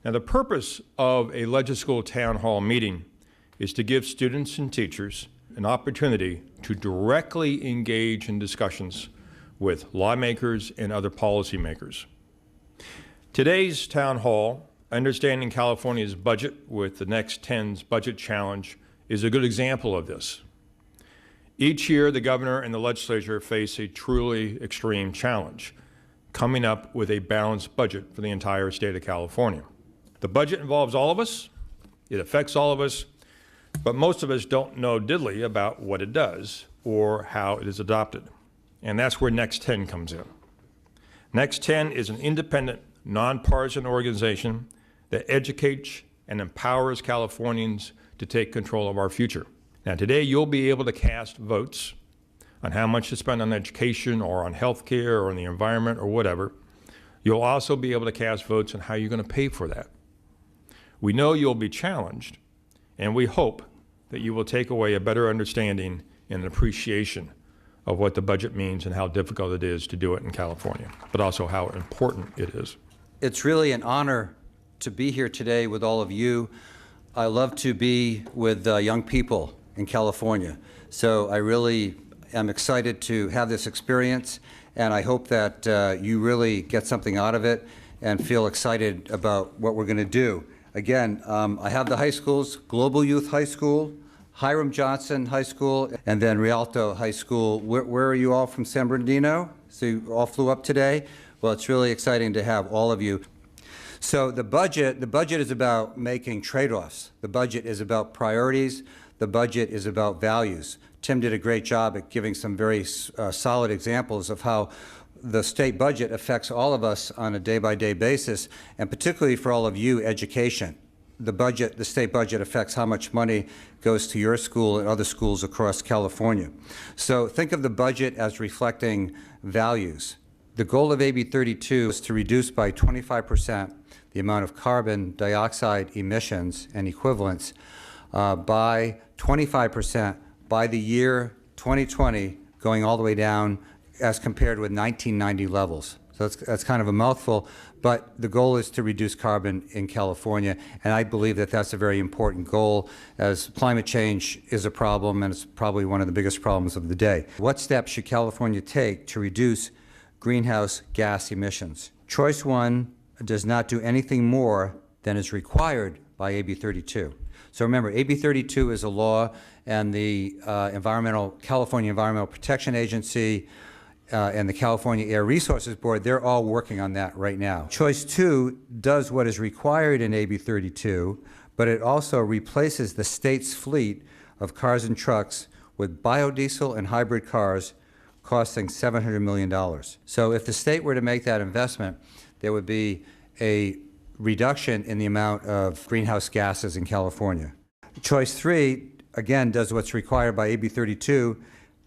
Now, the purpose of a LegiSchool Town Hall meeting is to give students and teachers an opportunity to directly engage in discussions with lawmakers and other policymakers. Today's Town Hall, Understanding California's Budget with the next 10's Budget Challenge, is a good example of this. Each year, the governor and the legislature face a truly extreme challenge, coming up with a balanced budget for the entire state of California. The budget involves all of us, it affects all of us, but most of us don't know diddly about what it does or how it is adopted. And that's where Next 10 comes in. Next 10 is an independent, nonpartisan organization that educates and empowers Californians to take control of our future. Now, today you'll be able to cast votes on how much to spend on education or on health care or on the environment or whatever. You'll also be able to cast votes on how you're going to pay for that. We know you'll be challenged, and we hope that you will take away a better understanding and an appreciation of what the budget means and how difficult it is to do it in California, but also how important it is. It's really an honor to be here today with all of you. I love to be with young people in California, so I really am excited to have this experience, and I hope that you really get something out of it and feel excited about what we're going to do. Again, I have the high schools: Global Youth High School, Hiram Johnson High School, and then Rialto High School. Where are you all from? San Bernardino? So you all flew up today? Well, it's really exciting to have all of you. So the budget is about making trade-offs. The budget is about priorities. The budget is about values. Tim did a great job at giving some very solid examples of how the state budget affects all of us on a day-by-day basis, and particularly for all of you, education. The state budget affects how much money goes to your school and other schools across California. So think of the budget as reflecting values. The goal of AB 32 is to reduce by 25% the amount of carbon dioxide emissions and equivalents by 25% by the year 2020, going all the way down as compared with 1990 levels. So that's kind of a mouthful, but the goal is to reduce carbon in California, and I believe that that's a very important goal, as climate change is a problem, and it's probably one of the biggest problems of the day. What steps should California take to reduce greenhouse gas emissions? Choice 1 does not do anything more than is required by AB 32. So remember, AB 32 is a law, and the California Environmental Protection Agency and the California Air Resources Board, they're all working on that right now. Choice 2 does what is required in AB 32, but it also replaces the state's fleet of cars and trucks with biodiesel and hybrid cars costing $700 million. So if the state were to make that investment, there would be a reduction in the amount of greenhouse gases in California. Choice 3, again, does what's required by AB 32,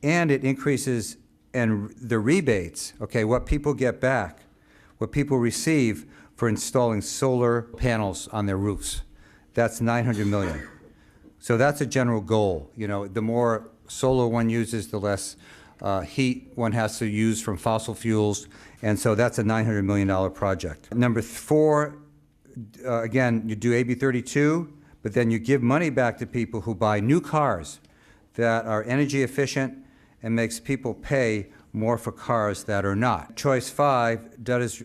and it increases the rebates, okay, what people get back, what people receive for installing solar panels on their roofs. That's $900 million. So that's a general goal. You know, the more solar one uses, the less heat one has to use from fossil fuels, and so that's a $900 million project. Number 4, again, you do AB 32, but then you give money back to people who buy new cars that are energy efficient and makes people pay more for cars that are not. Choice 5 does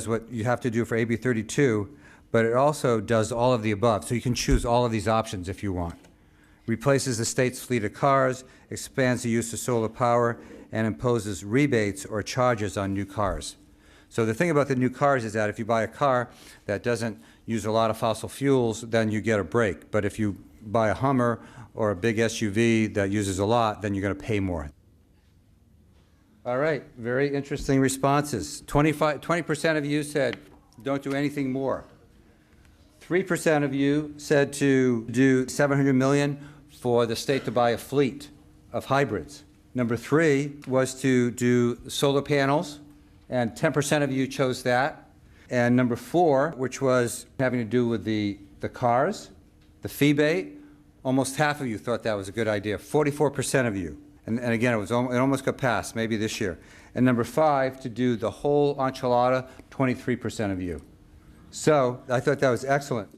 what you have to do for AB 32, but it also does all of the above. So you can choose all of these options if you want. Replaces the state's fleet of cars, expands the use of solar power, and imposes rebates or charges on new cars. So the thing about the new cars is that if you buy a car that doesn't use a lot of fossil fuels, then you get a break. But if you buy a Hummer or a big SUV that uses a lot, then you're going to pay more. All right, very interesting responses. 20% of you said don't do anything more. 3% of you said to do $700 million for the state to buy a fleet of hybrids. Number 3 was to do solar panels, and 10% of you chose that. And number 4, which was having to do with the cars, the fee bait, almost half of you thought that was a good idea, 44% of you. And again, it almost got passed, maybe this year. And number 5, to do the whole enchilada, 23% of you. So I thought that was excellent.